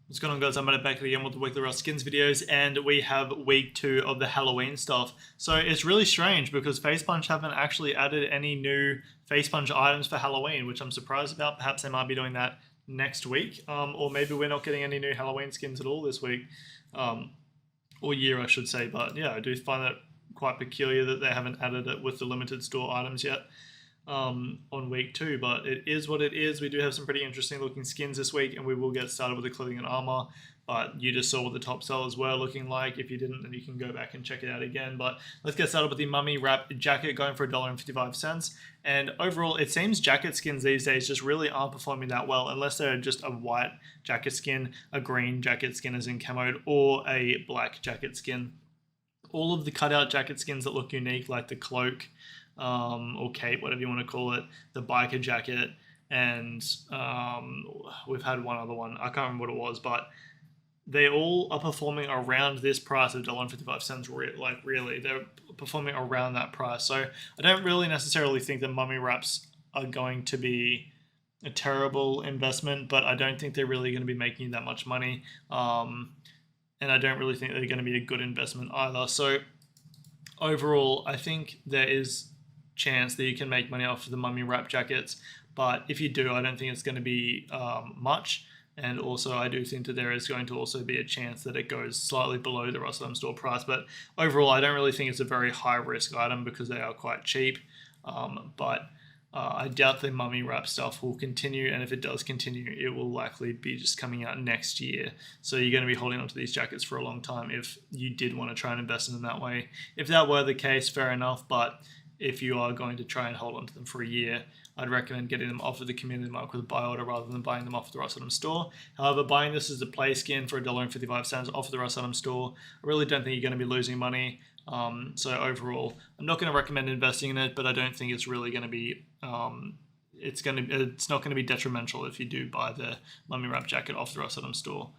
What's going on, guys? I'm back again with the weekly Rust skins videos, and we have week 2 of the Halloween stuff. So it's really strange because FacePunch haven't actually added any new FacePunch items for Halloween, which I'm surprised about. Perhaps they might be doing that next week, or maybe we're not getting any new Halloween skins at all this week, or year, I should say. But yeah, I do find that quite peculiar that they haven't added it with the limited store items yet. On week 2, but it is what it is. We do have some pretty interesting looking skins this week, and we will get started with the clothing and armor, but you just saw what the top sellers were looking like. If you didn't, then you can go back and check it out again. But let's get started with the mummy wrap jacket, going for $1.55. And overall, it seems jacket skins these days just really aren't performing that well, unless they're just a white jacket skin, a green jacket skin as in camoed, or a black jacket skin. All of the cutout jacket skins that look unique, like the cloak, or cape, whatever you want to call it, the biker jacket, and we've had one other one, I can't remember what it was, but they all are performing around this price of $1.55. Like, really, they're performing around that price. So I don't really necessarily think that mummy wraps are going to be a terrible investment, but I don't think they're really going to be making you that much money, and I don't really think they're going to be a good investment either. So overall, I think there is chance that you can make money off of the mummy wrap jackets, but if you do, I don't think it's going to be much. And also, I do think that there is going to also be a chance that it goes slightly below the Rust store price. But overall, I don't really think it's a very high risk item because they are quite cheap. But I doubt the mummy wrap stuff will continue, and if it does continue, it will likely be just coming out next year. So you're going to be holding onto these jackets for a long time if you did want to try and invest in them that way. If that were the case, fair enough, but if you are going to try and hold on to them for a year, I'd recommend getting them off of the community market with a buy order rather than buying them off the Rust store. However, buying this as a play skin for $1.55 off of the Rust store, I really don't think you're going to be losing money. So overall, I'm not going to recommend investing in it, but I don't think it's really going to be it's not going to be detrimental if you do buy the mummy wrap jacket off the Rust store.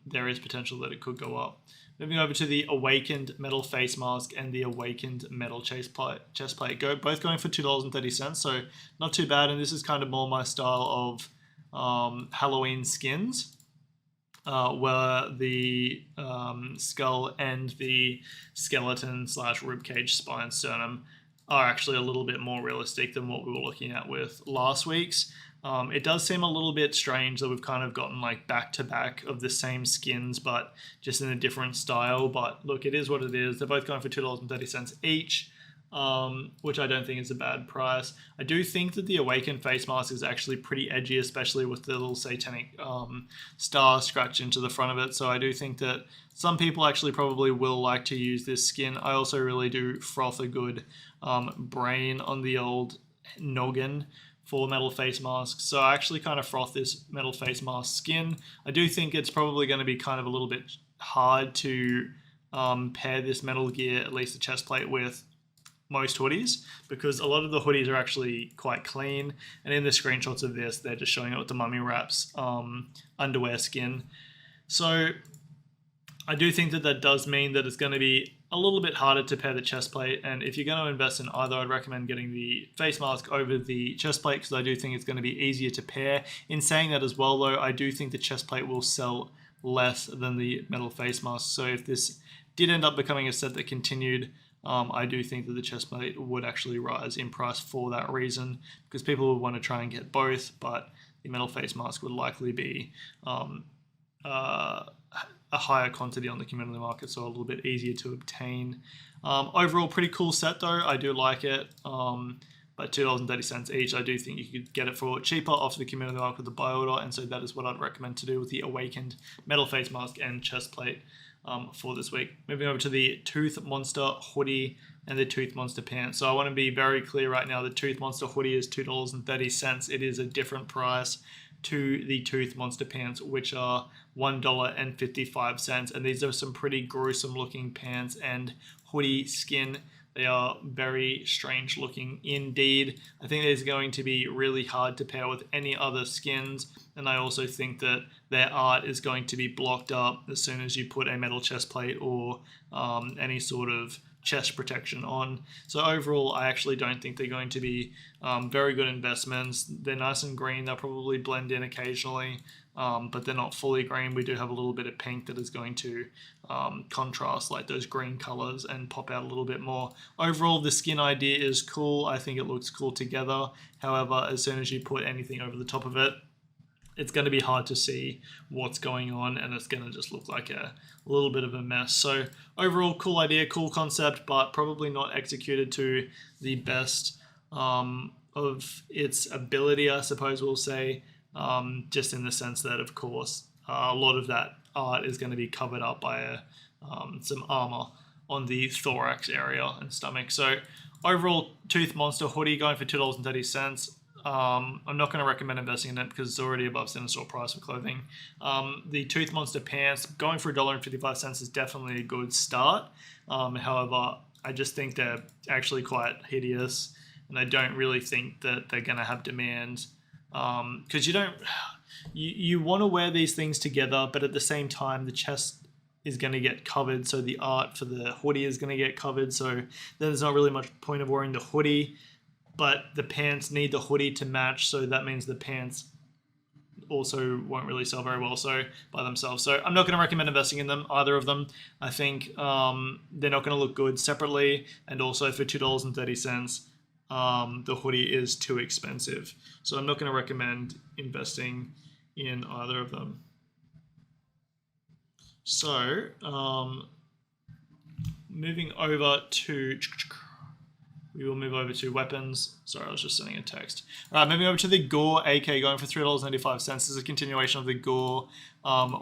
There is potential that it could go up. Moving over to the Awakened metal face mask and the Awakened metal chest plate, both going for $2.30, so not too bad. And this is kind of more my style of Halloween skins, where the skull and the skeleton / ribcage spine sternum are actually a little bit more realistic than what we were looking at with last week's. It does seem a little bit strange that we've kind of gotten like back-to-back of the same skins, but just in a different style. But look, it is what it is. They're both going for $2.30 each, which I don't think is a bad price. I do think that the Awakened face mask is actually pretty edgy, especially with the little satanic star scratched into the front of it. So I do think that some people actually probably will like to use this skin. I also really do froth a good brain on the old noggin for metal face masks. So I actually kind of froth this metal face mask skin. I do think it's probably going to be kind of a little bit hard to pair this Metal Gear, at least the chest plate, with most hoodies, because a lot of the hoodies are actually quite clean, and in the screenshots of this, they're just showing it with the mummy wraps underwear skin. So I do think that that does mean that it's going to be a little bit harder to pair the chest plate, and if you're going to invest in either, I'd recommend getting the face mask over the chest plate, because I do think it's going to be easier to pair. In saying that as well, though, I do think the chest plate will sell less than the metal face mask, so if this did end up becoming a set that continued, I do think that the chest plate would actually rise in price for that reason, because people would want to try and get both, but the metal face mask would likely be a higher quantity on the community market, so a little bit easier to obtain. Overall, pretty cool set though. I do like it, but $2.30 each. I do think you could get it for cheaper off the community market with the buy order, and so that is what I'd recommend to do with the Awakened metal face mask and chest plate for this week. Moving over to the Tooth Monster hoodie and the Tooth Monster pants. So I want to be very clear right now, the Tooth Monster hoodie is $2.30. It is a different price to the Tooth Monster pants, which are $1.55, and these are some pretty gruesome looking pants and hoodie skin. They are very strange looking indeed. I think these are going to be really hard to pair with any other skins, and I also think that their art is going to be blocked up as soon as you put a metal chest plate or any sort of chest protection on. So overall, I actually don't think they're going to be very good investments. They're nice and green. They'll probably blend in occasionally. but they're not fully green. We do have a little bit of pink that is going to contrast like those green colors and pop out a little bit more. Overall, the skin idea is cool. I think it looks cool together. However, as soon as you put anything over the top of it, it's going to be hard to see what's going on, and it's going to just look like a little bit of a mess. So overall, cool idea, cool concept, but probably not executed to the best of its ability, I suppose we'll say, just in the sense that, of course, a lot of that art is going to be covered up by some armor on the thorax area and stomach. So overall, Tooth Monster hoodie going for $2.30. I'm not going to recommend investing in it because it's already above center store price for clothing. The Tooth Monster pants going for $1.55 is definitely a good start. However, I just think they're actually quite hideous, and I don't really think that they're going to have demand, because you want to wear these things together, but at the same time the chest is going to get covered, so the art for the hoodie is going to get covered, so then there's not really much point of wearing the hoodie. But the pants need the hoodie to match, so that means the pants also won't really sell very well so by themselves. So I'm not going to recommend investing in them, either of them. I think they're not going to look good separately, and also for $2.30, the hoodie is too expensive. So I'm not going to recommend investing in either of them. So moving over to... We will move over to weapons. Sorry, I was just sending a text. All right, moving over to the Gore AK, going for $3.95. This is a continuation of the Gore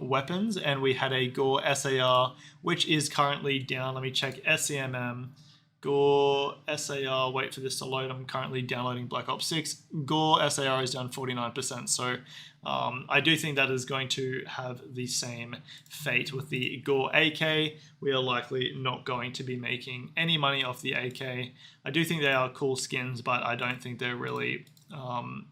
weapons, and we had a Gore SAR, which is currently down. Let me check SCMM. Gore SAR, wait for this to load. I'm currently downloading Black Ops 6. Gore SAR is down 49%. So I do think that is going to have the same fate with the Gore AK. We are likely not going to be making any money off the AK. I do think they are cool skins, but I don't think they're really going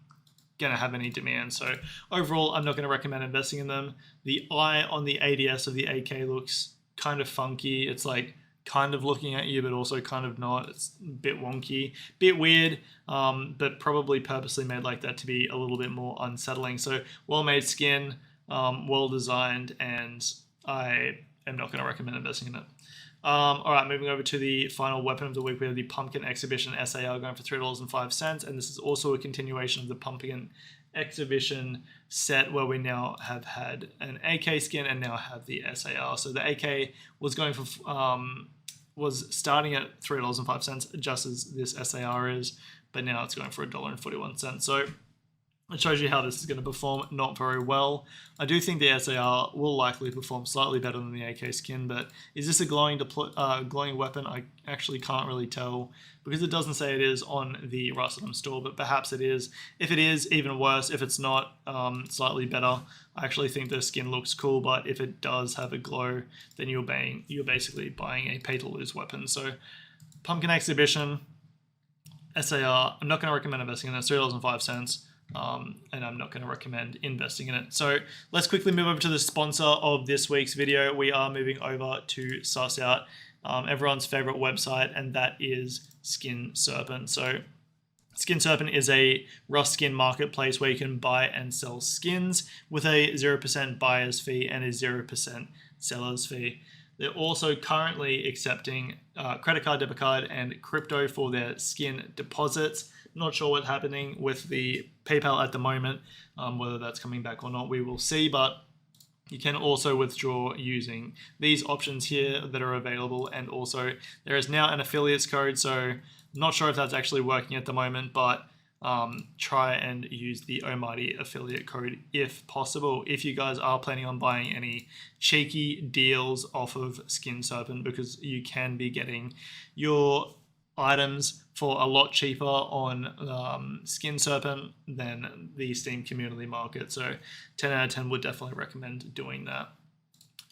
to have any demand. So overall, I'm not going to recommend investing in them. The eye on the ADS of the AK looks kind of funky. It's like kind of looking at you, but also kind of not. It's a bit wonky, bit weird, but probably purposely made like that to be a little bit more unsettling. So well-made skin, well designed, and I am not going to recommend investing in it. All right, moving over to the final weapon of the week, we have the Pumpkin Exhibition SAR going for $3.05, and this is also a continuation of the Pumpkin Exhibition set, where we now have had an AK skin and now have the SAR. So the AK was going for was starting at $3.05, just as this SAR is, but now it's going for $1.41. So it shows you how this is going to perform not very well. I do think the SAR will likely perform slightly better than the AK skin, but is this a glowing weapon? I actually can't really tell, because it doesn't say it is on the Rust store, but perhaps it is. If it is, even worse. If it's not, slightly better. I actually think the skin looks cool, but if it does have a glow, then you're basically buying a pay-to-lose weapon. So Pumpkin Exhibition SAR, I'm not going to recommend investing in it. It's $3.05. And I'm not going to recommend investing in it. So let's quickly move over to the sponsor of this week's video. We are moving over to suss out everyone's favorite website, and that is Skin Serpent. So Skin Serpent is a Rust skin marketplace where you can buy and sell skins with a 0% buyer's fee and a 0% seller's fee. They're also currently accepting credit card, debit card, and crypto for their skin deposits. Not sure what's happening with the PayPal at the moment, whether that's coming back or not, we will see, but you can also withdraw using these options here that are available, and also there is now an affiliates code, so I'm not sure if that's actually working at the moment, but try and use the OMIGHTY affiliate code if possible, if you guys are planning on buying any cheeky deals off of Skin Serpent, because you can be getting your items for a lot cheaper on Skin Serpent than the Steam community market. So 10 out of 10 would definitely recommend doing that.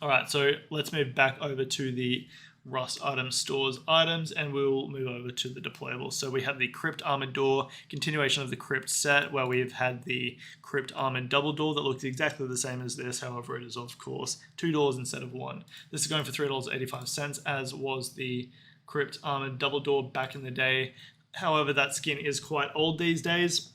All right, so let's move back over to the Rust item stores items, and we'll move over to the deployables. So we have the Crypt Armored Door, continuation of the Crypt set, where we've had the Crypt Armored Double Door that looks exactly the same as this. However, it is of course $2 instead of $1. This is going for $3.85, as was the Crypt Armored Double Door back in the day. However, that skin is quite old these days.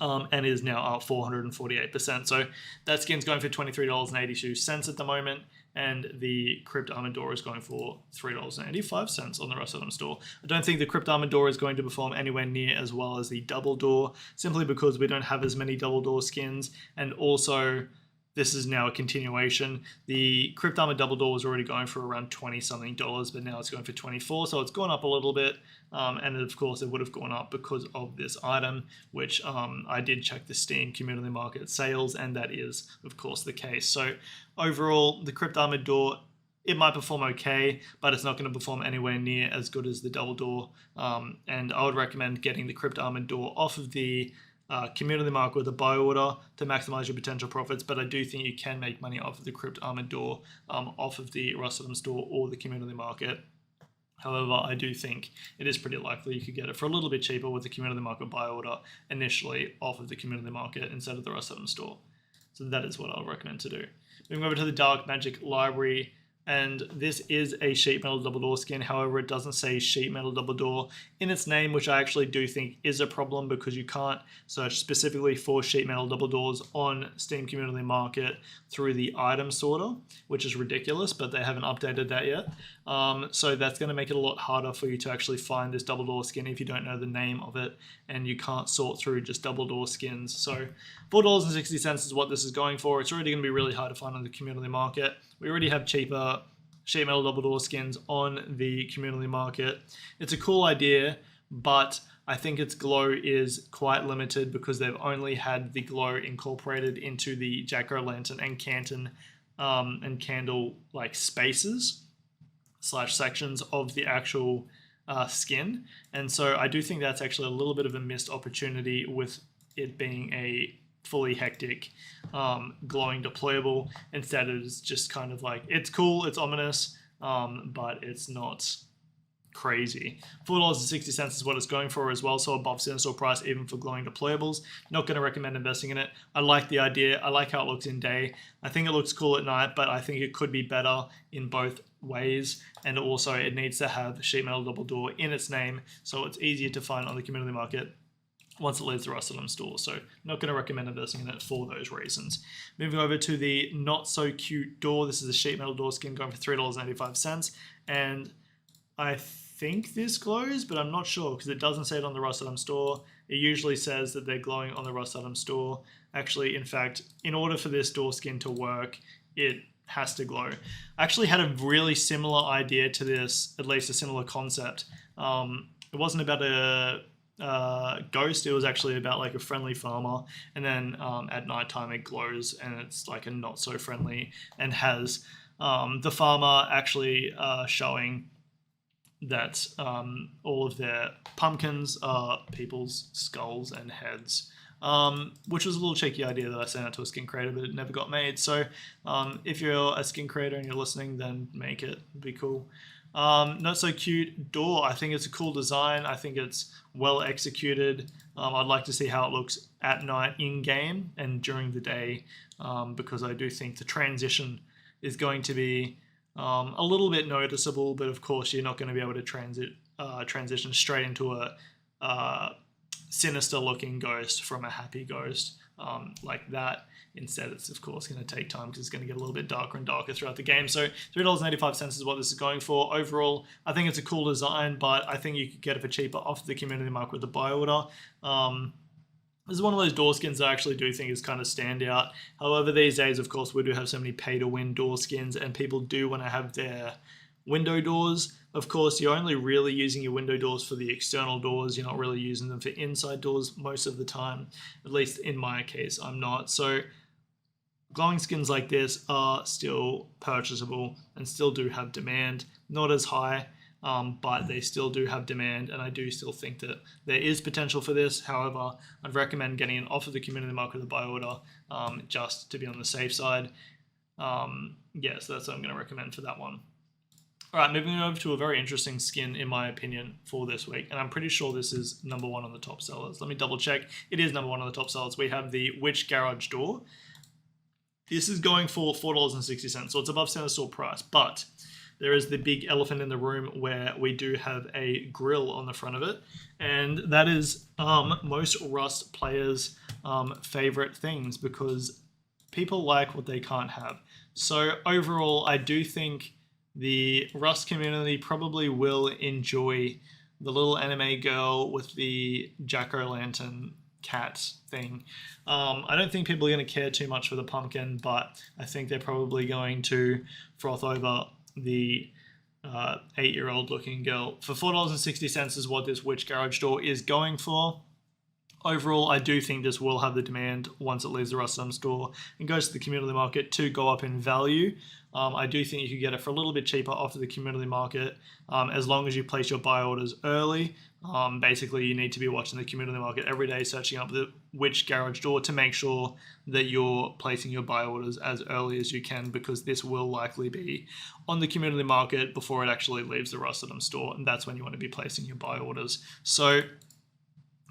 and is now up 448%. So that skin's going for $23.82 at the moment, and the Crypt Armored Door is going for $3.85 on the Rust Item store. I don't think the Crypt Armored Door is going to perform anywhere near as well as the Double Door, simply because we don't have as many Double Door skins, and also this is now a continuation. The Crypt Armor Double Door was already going for around $20-something, but now it's going for $24, so it's gone up a little bit. And of course, it would have gone up because of this item, which I did check the Steam Community Market sales, and that is, of course, the case. So overall, the Crypt Armored Door, it might perform okay, but it's not going to perform anywhere near as good as the Double Door. And I would recommend getting the Crypt Armored Door off of the community market with a buy order to maximize your potential profits, but I do think you can make money off of the Crypt Armored Door off of the Rust Item store or the community market. However, I do think it is pretty likely you could get it for a little bit cheaper with the community market buy order initially off of the community market instead of the Rust Item store. So that is what I'll recommend to do. Moving over to the Dark Magic Library, and this is a sheet metal double door skin. However, it doesn't say sheet metal double door in its name, which I actually do think is a problem because you can't search specifically for sheet metal double doors on Steam Community Market through the item sorter, which is ridiculous, but they haven't updated that yet. So that's going to make it a lot harder for you to actually find this double door skin if you don't know the name of it and you can't sort through just double door skins. So $4.60 is what this is going for. It's already going to be really hard to find on the community market. We already have cheaper sheet metal double door skins on the community market. It's a cool idea, but I think its glow is quite limited because they've only had the glow incorporated into the jack-o'-lantern and canton and candle like spaces / sections of the actual skin. And so I do think that's actually a little bit of a missed opportunity with it being a fully hectic glowing deployable. Instead it's just kind of like, it's cool, it's ominous, but it's not crazy. $4.60 is what it's going for as well, so above Sinister price even for glowing deployables. Not going to recommend investing in it. I like the idea, I like how it looks in day. I think it looks cool at night, but I think it could be better in both ways, and also it needs to have sheet metal double door in its name so it's easier to find on the community market once it leaves the Rust Item store. So not going to recommend investing in it for those reasons. Moving over to the not so cute door. This is a sheet metal door skin going for $3.85, and I think this glows, but I'm not sure because it doesn't say it on the Rust Item store. It usually says that they're glowing on the Rust Item store. Actually, in fact, in order for this door skin to work, it has to glow. I actually had a really similar idea to this, at least a similar concept. It wasn't about a ghost, it was actually about like a friendly farmer, and then at nighttime it glows and it's like a not so friendly, and has the farmer actually showing that all of their pumpkins are people's skulls and heads, which was a little cheeky idea that I sent out to a skin creator, but it never got made. So if you're a skin creator and you're listening, then make it. It'd be cool. Not so cute door. I think it's a cool design. I think it's well executed. I'd like to see how it looks at night in game and during the day, because I do think the transition is going to be a little bit noticeable, but of course you're not going to be able to transition straight into a sinister looking ghost from a happy ghost like that. Instead, it's of course going to take time because it's going to get a little bit darker and darker throughout the game. So $3.85 is what this is going for. Overall, I think it's a cool design, but I think you could get it for cheaper off the community market with the buy order. This is one of those door skins I actually do think is kind of standout. However, these days, of course, we do have so many pay-to-win door skins, and people do want to have their window doors. Of course, you're only really using your window doors for the external doors. You're not really using them for inside doors most of the time. At least in my case, I'm not. So glowing skins like this are still purchasable and still do have demand. Not as high, but they still do have demand, and I do still think that there is potential for this. However, I'd recommend getting it off of the community market with a buy order, just to be on the safe side. Yeah, so that's what I'm going to recommend for that one. All right, moving over to a very interesting skin, in my opinion, for this week. And I'm pretty sure this is #1 on the top sellers. Let me double check. It is #1 on the top sellers. We have the Witch Garage door. This is going for $4.60, so it's above center store price. But there is the big elephant in the room where we do have a grill on the front of it, and that is most Rust players' favorite things, because people like what they can't have. So overall, I do think the Rust community probably will enjoy the little anime girl with the jack-o'-lantern cat thing. I don't think people are going to care too much for the pumpkin, but I think they're probably going to froth over the 8-year-old looking girl. For $4.60 is what this Witch Garage door is going for. Overall, I do think this will have the demand once it leaves the Rust store and goes to the community market to go up in value. I do think you could get it for a little bit cheaper off of the community market as long as you place your buy orders early. Basically, you need to be watching the community market every day, searching up the Witch Garage door to make sure that you're placing your buy orders as early as you can, because this will likely be on the community market before it actually leaves the Rust store, and that's when you want to be placing your buy orders. So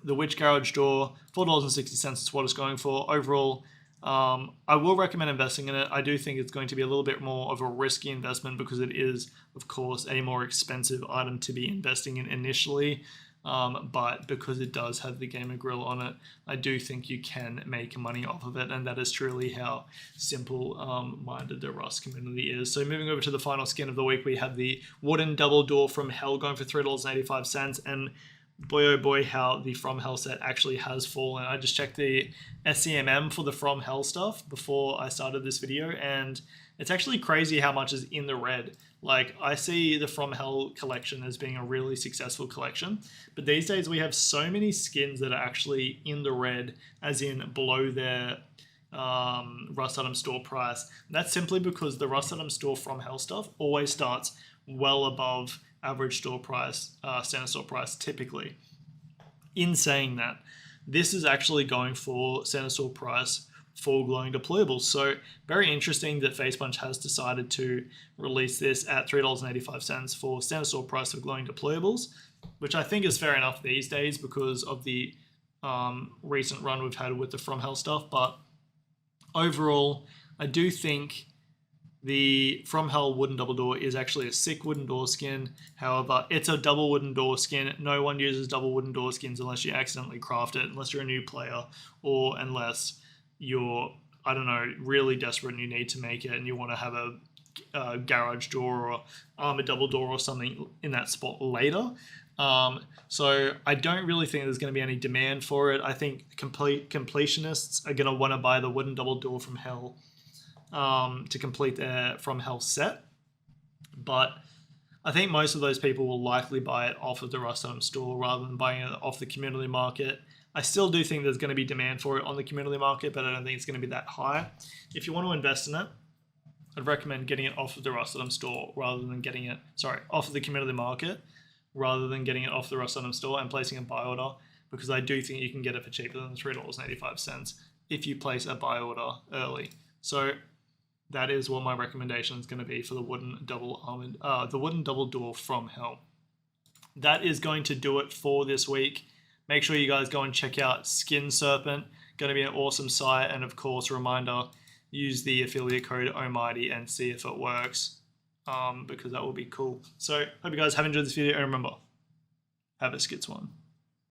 the Witch Garage door, $4.60 is what it's going for. Overall, I will recommend investing in it. I do think it's going to be a little bit more of a risky investment because it is, of course, a more expensive item to be investing in initially. But because it does have the gamer grill on it, I do think you can make money off of it, and that is truly how simple-minded the Rust community is. So moving over to the final skin of the week, we have the wooden double door from Hell going for $3.85, and boy oh boy how the From Hell set actually has fallen. I just checked the SCMM for the From Hell stuff before I started this video, and it's actually crazy how much is in the red. Like, I see the From Hell collection as being a really successful collection, but these days we have so many skins that are actually in the red, as in below their Rust store price. That's simply because the Rust store From Hell stuff always starts well above average store price, center store price typically. In saying that, this is actually going for center store price for glowing deployables. So very interesting that FacePunch has decided to release this at $3.85 for center store price for glowing deployables, which I think is fair enough these days because of the recent run we've had with the From Hell stuff. But overall, I do think the From Hell wooden double door is actually a sick wooden door skin. However, it's a double wooden door skin. No one uses double wooden door skins unless you accidentally craft it, unless you're a new player, or unless you're, I don't know, really desperate and you need to make it and you want to have a garage door or armor double door or something in that spot later. So I don't really think there's going to be any demand for it. I think completionists are going to want to buy the wooden double door from Hell to complete their From Hell set, but I think most of those people will likely buy it off of the Rust store rather than buying it off the community market. I still do think there's going to be demand for it on the community market, but I don't think it's going to be that high. If you want to invest in it, I'd recommend getting it off of the Rust store rather than getting it, off of the community market rather than getting it off the Rust store and placing a buy order, because I do think you can get it for cheaper than $3.85 if you place a buy order early. So that is what my recommendation is going to be for the wooden double door From Hell. That is going to do it for this week. Make sure you guys go and check out Skin Serpent. Going to be an awesome site, and of course, reminder: use the affiliate code OMIGHTY and see if it works, because that will be cool. So hope you guys have enjoyed this video, and remember, have a skits one.